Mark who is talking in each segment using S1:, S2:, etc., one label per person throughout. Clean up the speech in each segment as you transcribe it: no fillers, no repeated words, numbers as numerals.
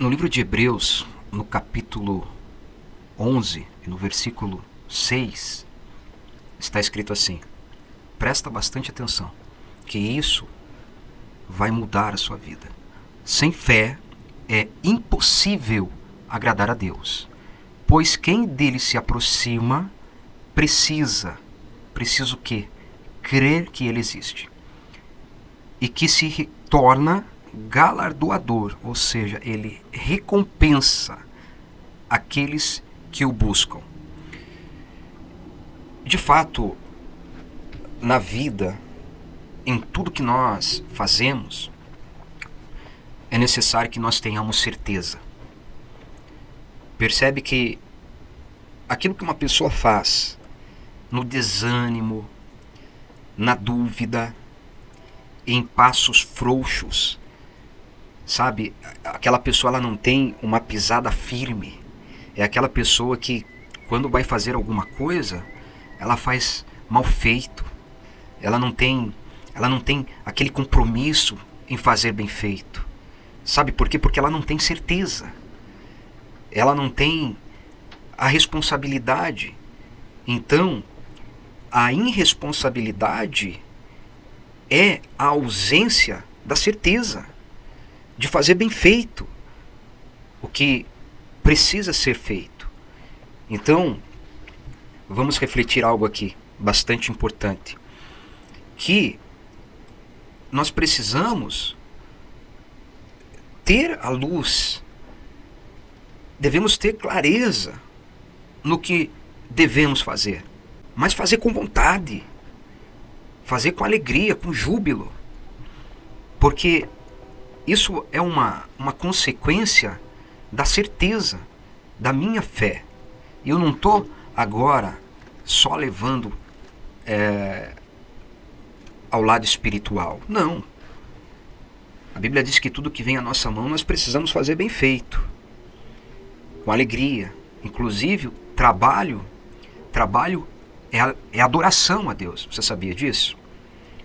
S1: No livro de Hebreus, no capítulo 11, e no versículo 6, está escrito assim: presta bastante atenção, que isso vai mudar a sua vida. Sem fé é impossível agradar a Deus, pois quem dele se aproxima precisa o quê? Crer que ele existe e que se torna galardoador, ou seja, ele recompensa aqueles que o buscam. De fato, na vida, em tudo que nós fazemos, é necessário que nós tenhamos certeza. Percebe que aquilo que uma pessoa faz no desânimo, na dúvida, em passos frouxos, sabe? Aquela pessoa, ela não tem uma pisada firme. É aquela pessoa que, quando vai fazer alguma coisa, ela faz mal feito. Ela não tem aquele compromisso em fazer bem feito. Sabe por quê? Porque ela não tem certeza. Ela não tem a responsabilidade. Então, a irresponsabilidade é a ausência da certeza de fazer bem feito o que precisa ser feito. Então, vamos refletir algo aqui bastante importante, que nós precisamos ter a luz, devemos ter clareza no que devemos fazer, mas fazer com vontade, fazer com alegria, com júbilo, porque isso é uma consequência da certeza, da minha fé. E eu não estou agora só levando ao lado espiritual. Não. A Bíblia diz que tudo que vem à nossa mão nós precisamos fazer bem feito, com alegria. Inclusive, trabalho é adoração a Deus. Você sabia disso?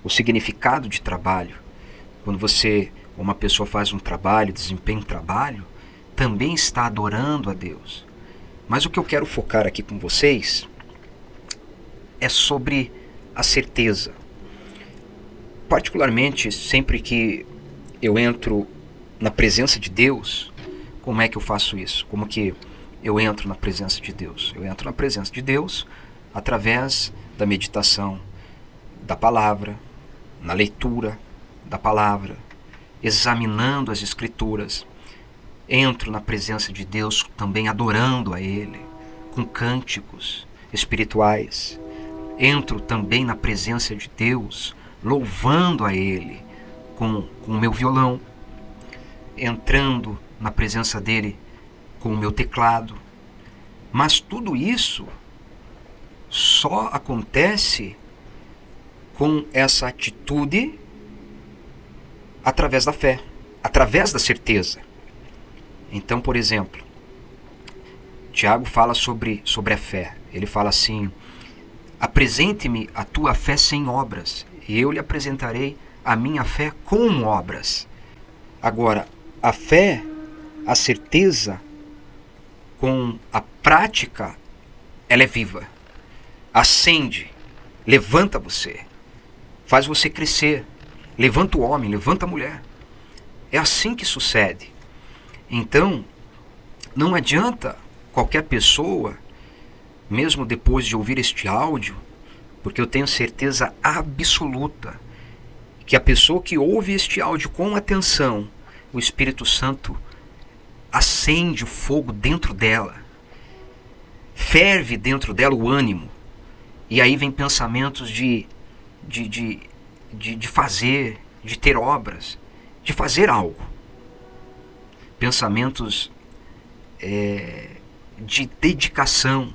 S1: O significado de trabalho. Quando uma pessoa faz um trabalho, desempenha um trabalho, também está adorando a Deus. Mas o que eu quero focar aqui com vocês é sobre a certeza. Particularmente, sempre que eu entro na presença de Deus, como é que eu faço isso? Como que eu entro na presença de Deus? Eu entro na presença de Deus através da meditação da palavra, na leitura da palavra, examinando as Escrituras. Entro na presença de Deus também adorando a Ele, com cânticos espirituais. Entro também na presença de Deus, louvando a Ele com o meu violão. Entrando na presença dEle com o meu teclado. Mas tudo isso só acontece com essa atitude através da fé, através da certeza. Então, por exemplo, Tiago fala sobre a fé. Ele fala assim: apresente-me a tua fé sem obras, e eu lhe apresentarei a minha fé com obras. Agora, a fé, a certeza, com a prática, ela é viva. Acende, levanta você, faz você crescer, levanta o homem, levanta a mulher. É assim que sucede. Então, não adianta qualquer pessoa, mesmo depois de ouvir este áudio, porque eu tenho certeza absoluta que a pessoa que ouve este áudio com atenção, o Espírito Santo acende o fogo dentro dela, ferve dentro dela o ânimo, e aí vem pensamentos de fazer, de ter obras, de fazer algo. Pensamentos de dedicação.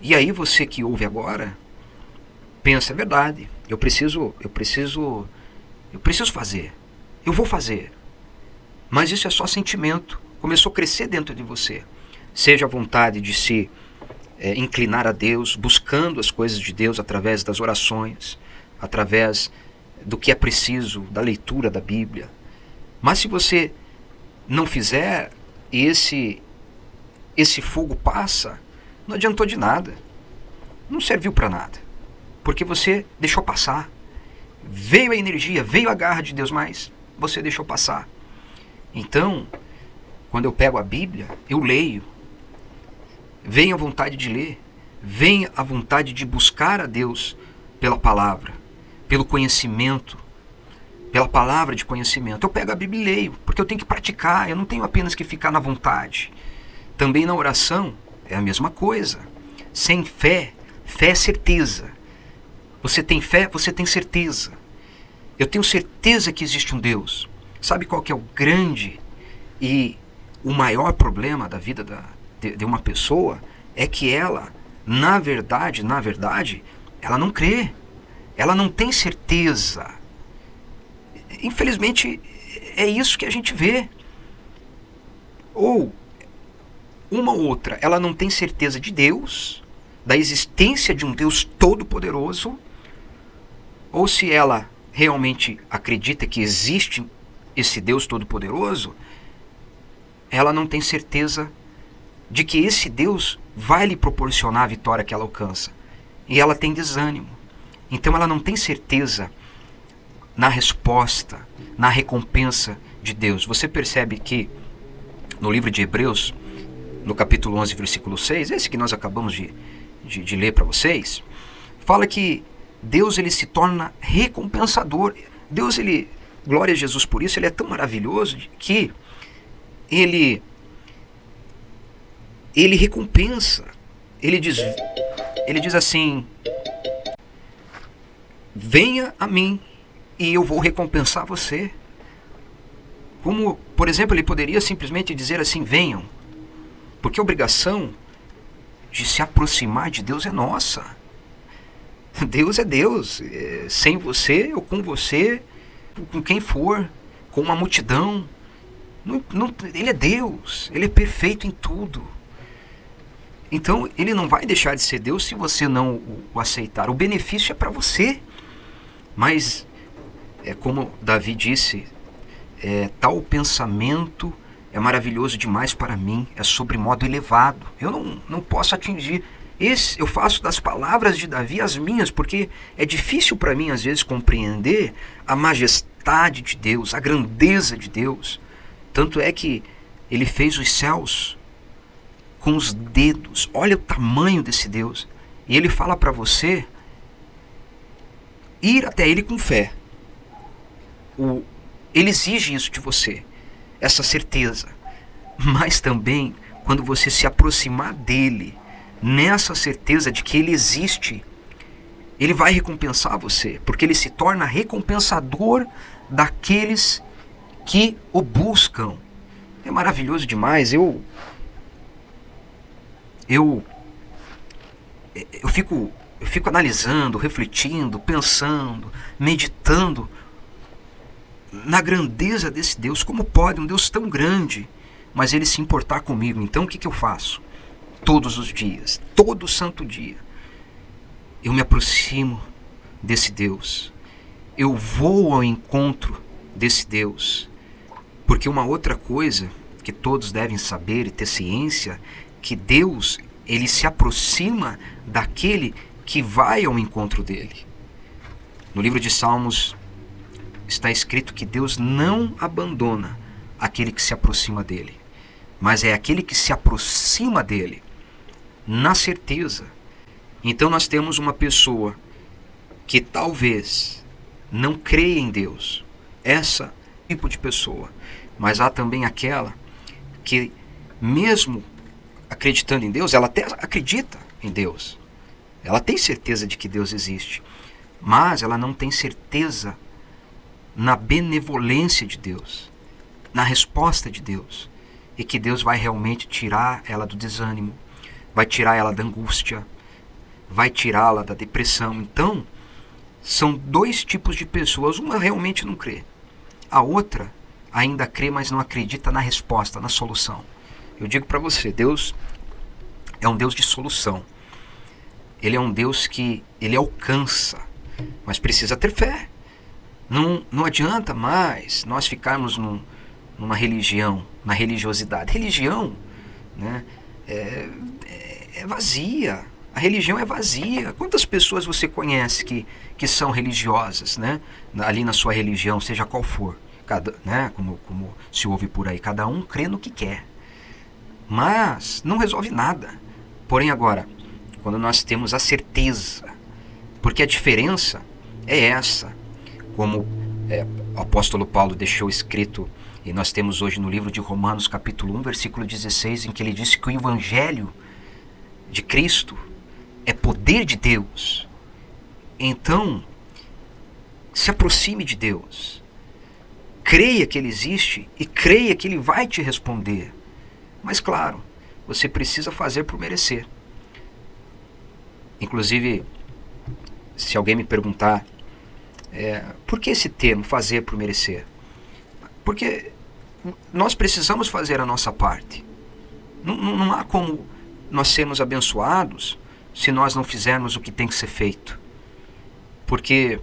S1: E aí você que ouve agora, pensa: é verdade, eu preciso fazer, eu vou fazer. Mas isso é só sentimento, começou a crescer dentro de você. Seja a vontade de se inclinar a Deus, buscando as coisas de Deus através das orações, através do que é preciso, da leitura da Bíblia. Mas se você não fizer e esse fogo passa, não adiantou de nada. Não serviu para nada. Porque você deixou passar. Veio a energia, veio a garra de Deus, mas você deixou passar. Então, quando eu pego a Bíblia, eu leio. Vem a vontade de ler. Vem a vontade de buscar a Deus pela palavra, pelo conhecimento, pela palavra de conhecimento. Eu pego a Bíblia e leio, porque eu tenho que praticar, eu não tenho apenas que ficar na vontade. Também na oração é a mesma coisa. Sem fé, fé é certeza. Você tem fé, você tem certeza. Eu tenho certeza que existe um Deus. Sabe qual que é o grande e o maior problema da vida de uma pessoa? É que ela, na verdade, ela não crê. Ela não tem certeza. Infelizmente, é isso que a gente vê. Ou uma ou outra, ela não tem certeza de Deus, da existência de um Deus todo-poderoso, ou se ela realmente acredita que existe esse Deus todo-poderoso, ela não tem certeza de que esse Deus vai lhe proporcionar a vitória que ela alcança. E ela tem desânimo. Então ela não tem certeza na resposta, na recompensa de Deus. Você percebe que no livro de Hebreus, no capítulo 11, versículo 6, esse que nós acabamos de ler para vocês, fala que Deus ele se torna recompensador. Deus, ele, glória a Jesus por isso, ele é tão maravilhoso que ele recompensa. Ele diz assim: venha a mim e eu vou recompensar você. Como, por exemplo, ele poderia simplesmente dizer assim: venham, porque a obrigação de se aproximar de Deus é nossa. Deus é Deus, sem você ou com você, com quem for, com uma multidão. Ele é Deus, ele é perfeito em tudo. Então ele não vai deixar de ser Deus se você não o aceitar. O benefício é para você. Mas, como Davi disse, tal pensamento é maravilhoso demais para mim, é sobremodo elevado. Eu não posso atingir. Eu faço das palavras de Davi as minhas, porque é difícil para mim, às vezes, compreender a majestade de Deus, a grandeza de Deus. Tanto é que ele fez os céus com os dedos. Olha o tamanho desse Deus. E ele fala para você ir até ele com fé. Ele exige isso de você, essa certeza. Mas também, quando você se aproximar dele, nessa certeza de que ele existe, ele vai recompensar você, porque ele se torna recompensador daqueles que o buscam. É maravilhoso demais. Eu fico analisando, refletindo, pensando, meditando na grandeza desse Deus. Como pode um Deus tão grande, mas ele se importar comigo? Então o que eu faço? Todos os dias, todo santo dia, eu me aproximo desse Deus. Eu vou ao encontro desse Deus. Porque uma outra coisa que todos devem saber e ter ciência, que Deus, ele se aproxima daquele que vai ao encontro dele. No livro de Salmos está escrito que Deus não abandona aquele que se aproxima dele, mas é aquele que se aproxima dele na certeza. Então nós temos uma pessoa que talvez não creia em Deus, essa tipo de pessoa, mas há também aquela que, mesmo acreditando em Deus, ela até acredita em Deus, ela tem certeza de que Deus existe, mas ela não tem certeza na benevolência de Deus, na resposta de Deus, e que Deus vai realmente tirar ela do desânimo, vai tirar ela da angústia, vai tirá-la da depressão. Então, são dois tipos de pessoas. Uma realmente não crê, a outra ainda crê, mas não acredita na resposta, na solução. Eu digo para você, Deus é um Deus de solução. Ele é um Deus que ele alcança, mas precisa ter fé. Não adianta mais nós ficarmos numa religião, na religiosidade. Religião, né, é vazia. A religião é vazia. Quantas pessoas você conhece que são religiosas, né, ali na sua religião, seja qual for, né, como se ouve por aí, cada um crê no que quer, mas não resolve nada. Porém agora, quando nós temos a certeza, porque a diferença é essa, como o apóstolo Paulo deixou escrito, e nós temos hoje no livro de Romanos capítulo 1, versículo 16, em que ele disse que o evangelho de Cristo é poder de Deus. Então, se aproxime de Deus, creia que Ele existe e creia que Ele vai te responder. Mas claro, você precisa fazer por merecer. Inclusive, se alguém me perguntar, por que esse termo, fazer por merecer? Porque nós precisamos fazer a nossa parte. Não há como nós sermos abençoados se nós não fizermos o que tem que ser feito. Porque,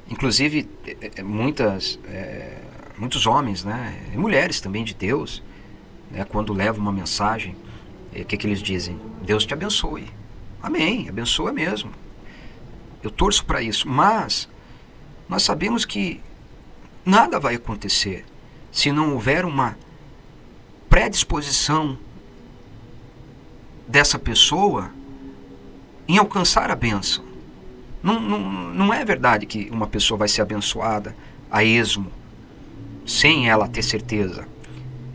S1: inclusive, muitos homens, né, e mulheres também de Deus, né, quando levam uma mensagem, o que eles dizem? Deus te abençoe. Amém, abençoa mesmo. Eu torço para isso, mas nós sabemos que nada vai acontecer se não houver uma predisposição dessa pessoa em alcançar a bênção. Não é verdade que uma pessoa vai ser abençoada a esmo, sem ela ter certeza.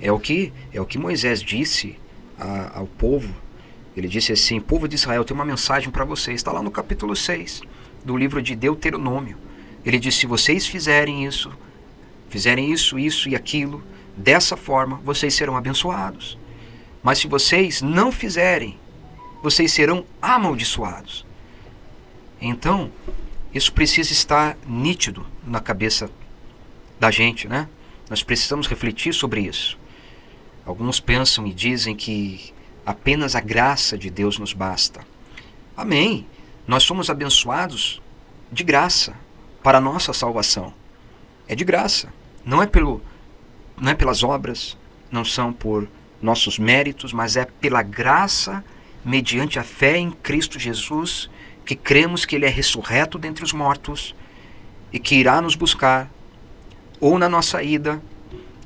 S1: É o que Moisés disse ao povo. Ele disse assim: povo de Israel, tem uma mensagem para vocês. Está lá no capítulo 6 do livro de Deuteronômio. Ele disse: se vocês fizerem isso e aquilo, dessa forma, vocês serão abençoados. Mas se vocês não fizerem, vocês serão amaldiçoados. Então, isso precisa estar nítido na cabeça da gente, né? Nós precisamos refletir sobre isso. Alguns pensam e dizem que apenas a graça de Deus nos basta. Amém. Nós somos abençoados de graça para a nossa salvação. É de graça. Não é pelas obras, não são por nossos méritos, mas é pela graça mediante a fé em Cristo Jesus, que cremos que Ele é ressurreto dentre os mortos e que irá nos buscar, ou na nossa ida,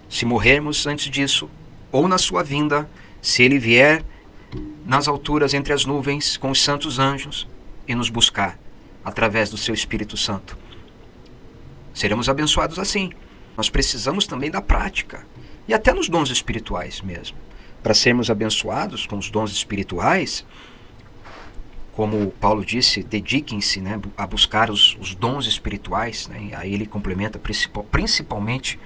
S1: se morrermos antes disso, ou na sua vinda, se Ele vier nas alturas entre as nuvens com os santos anjos e nos buscar através do seu Espírito Santo. Seremos abençoados assim. Nós precisamos também da prática e até nos dons espirituais mesmo. Para sermos abençoados com os dons espirituais, como Paulo disse, dediquem-se, né, a buscar os dons espirituais, né? Aí ele complementa principalmente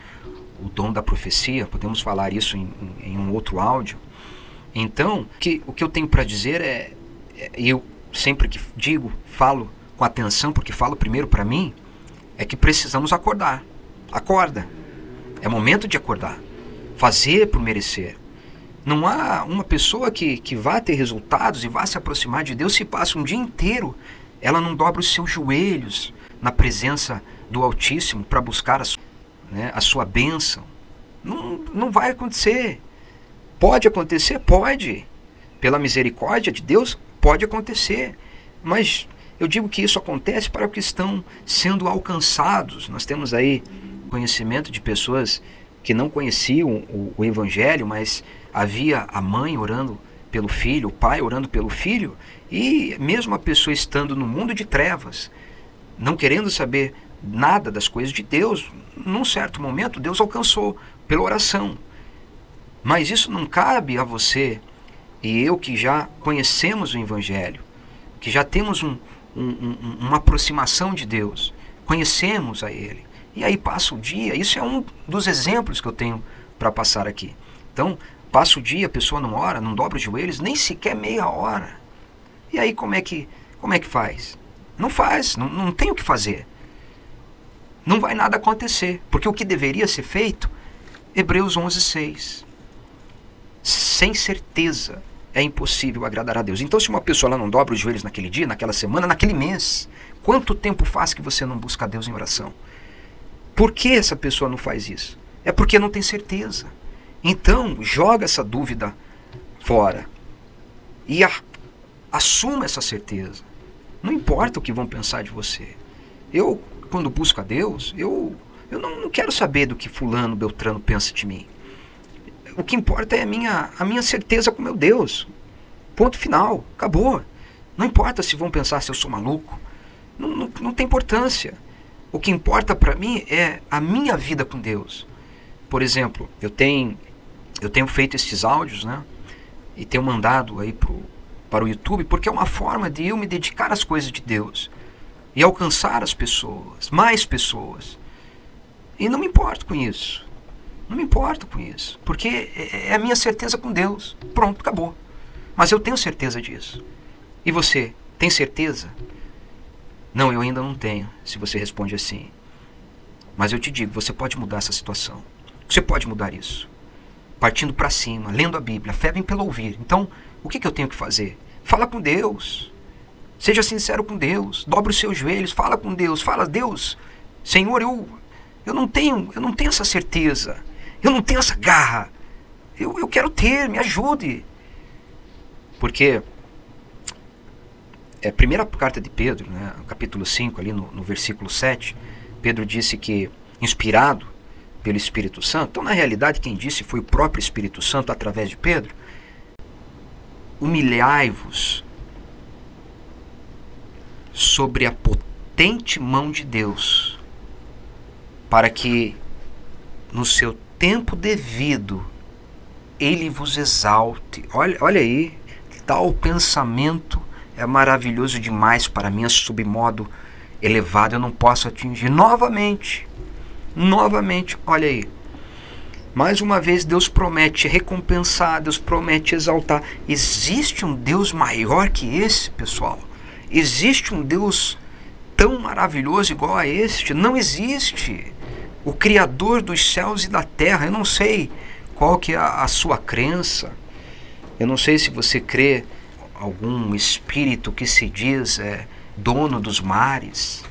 S1: o dom da profecia. Podemos falar isso em um outro áudio. Então, o que eu tenho para dizer e eu sempre que digo, falo com atenção, porque falo primeiro para mim, é que precisamos acordar. Acorda. É momento de acordar. Fazer por merecer. Não há uma pessoa que vá ter resultados e vá se aproximar de Deus se passa um dia inteiro, ela não dobra os seus joelhos na presença do Altíssimo para buscar a sua bênção. Não vai acontecer. Pode acontecer? Pode. Pela misericórdia de Deus, pode acontecer. Mas eu digo que isso acontece para os que estão sendo alcançados. Nós temos aí conhecimento de pessoas que não conheciam o Evangelho, mas havia a mãe orando pelo filho, o pai orando pelo filho, e mesmo a pessoa estando no mundo de trevas, não querendo saber nada das coisas de Deus, num certo momento Deus alcançou pela oração. Mas isso não cabe a você e eu que já conhecemos o Evangelho, que já temos uma aproximação de Deus, conhecemos a Ele. E aí passa o dia, isso é um dos exemplos que eu tenho para passar aqui. Então, passa o dia, a pessoa não ora, não dobra os joelhos, nem sequer meia hora. E aí como é que faz? Não faz, não tem o que fazer. Não vai nada acontecer, porque o que deveria ser feito, Hebreus 11:6. Sem certeza é impossível agradar a Deus. Então, se uma pessoa ela não dobra os joelhos naquele dia, naquela semana, naquele mês, quanto tempo faz que você não busca a Deus em oração? Por que essa pessoa não faz isso? É porque não tem certeza. Então, joga essa dúvida fora e assuma essa certeza. Não importa o que vão pensar de você. Eu, quando busco a Deus, eu não quero saber do que fulano, beltrano pensa de mim. O que importa é a minha certeza com meu Deus. Ponto final. Acabou. Não importa se vão pensar se eu sou maluco. Não tem importância. O que importa para mim é a minha vida com Deus. Por exemplo, eu tenho feito esses áudios, né? E tenho mandado aí para o YouTube, porque é uma forma de eu me dedicar às coisas de Deus e alcançar as pessoas, mais pessoas. E não me importo com isso. Não me importo com isso, porque é a minha certeza com Deus. Pronto, acabou. Mas eu tenho certeza disso. E você, tem certeza? Não, eu ainda não tenho, se você responde assim. Mas eu te digo, você pode mudar essa situação. Você pode mudar isso. Partindo para cima, lendo a Bíblia. A fé vem pelo ouvir. Então, o que eu tenho que fazer? Fala com Deus. Seja sincero com Deus. Dobre os seus joelhos, fala com Deus. Fala, Deus, Senhor, eu não tenho essa certeza. Eu não tenho essa garra. Eu quero ter, me ajude. Porque a primeira carta de Pedro, né, capítulo 5, ali no versículo 7, Pedro disse que, inspirado pelo Espírito Santo, então na realidade quem disse foi o próprio Espírito Santo através de Pedro, humilhai-vos sobre a potente mão de Deus, para que no seu tempo devido Ele vos exalte. Olha aí, tal pensamento é maravilhoso demais para mim, é submodo elevado, eu não posso atingir. Novamente, olha aí. Mais uma vez Deus promete recompensar, Deus promete exaltar. Existe um Deus maior que esse, pessoal? Existe um Deus tão maravilhoso igual a este? Não existe. O Criador dos céus e da terra. Eu não sei qual que é a sua crença. Eu não sei se você crê algum espírito que se diz dono dos mares,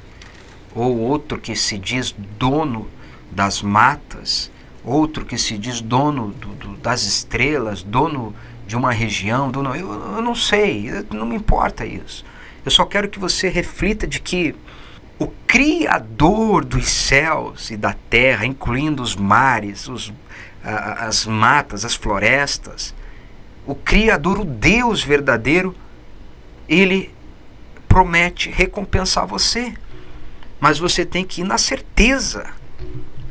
S1: ou outro que se diz dono das matas, outro que se diz dono das estrelas, dono de uma região, eu não sei, não me importa isso. Eu só quero que você reflita de que o Criador dos céus e da terra, incluindo os mares, as matas, as florestas, o Criador, o Deus verdadeiro, Ele promete recompensar você. Mas você tem que ir na certeza,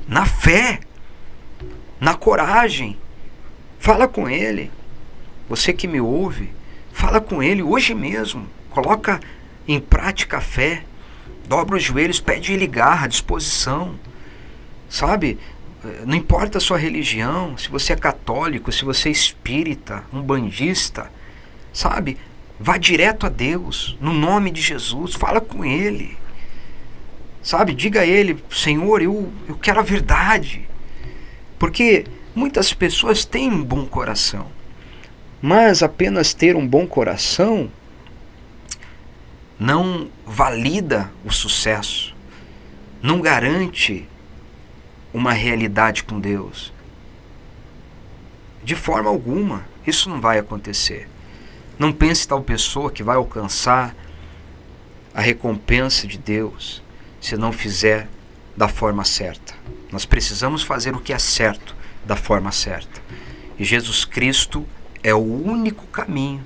S1: na fé, na coragem. Fala com Ele. Você que me ouve, fala com Ele hoje mesmo. Coloca em prática a fé. Dobra os joelhos, pede Ele garra, disposição. Sabe? Não importa a sua religião, se você é católico, se você é espírita, umbandista, sabe? Vá direto a Deus, no nome de Jesus, fala com Ele. Sabe? Diga a Ele, Senhor, eu quero a verdade. Porque muitas pessoas têm um bom coração, mas apenas ter um bom coração não valida o sucesso, não garante uma realidade com Deus. De forma alguma, isso não vai acontecer. Não pense tal pessoa que vai alcançar a recompensa de Deus se não fizer da forma certa. Nós precisamos fazer o que é certo da forma certa. E Jesus Cristo é o único caminho.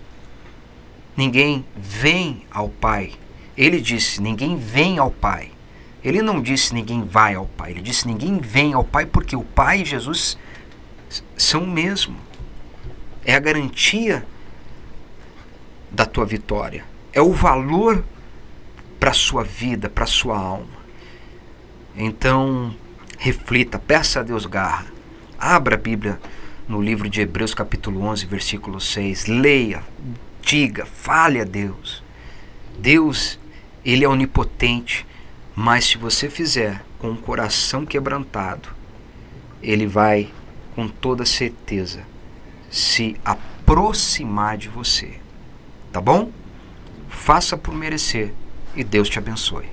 S1: Ninguém vem ao Pai. Ele disse, ninguém vem ao Pai. Ele não disse ninguém vai ao Pai. Ele disse ninguém vem ao Pai, porque o Pai e Jesus são o mesmo. É a garantia da tua vitória. É o valor para a sua vida, para a sua alma. Então, reflita, peça a Deus garra. Abra a Bíblia no livro de Hebreus capítulo 11, versículo 6. Leia, diga, fale a Deus. Deus, Ele é onipotente, mas se você fizer com o coração quebrantado, Ele vai, com toda certeza, se aproximar de você. Tá bom? Faça por merecer e Deus te abençoe.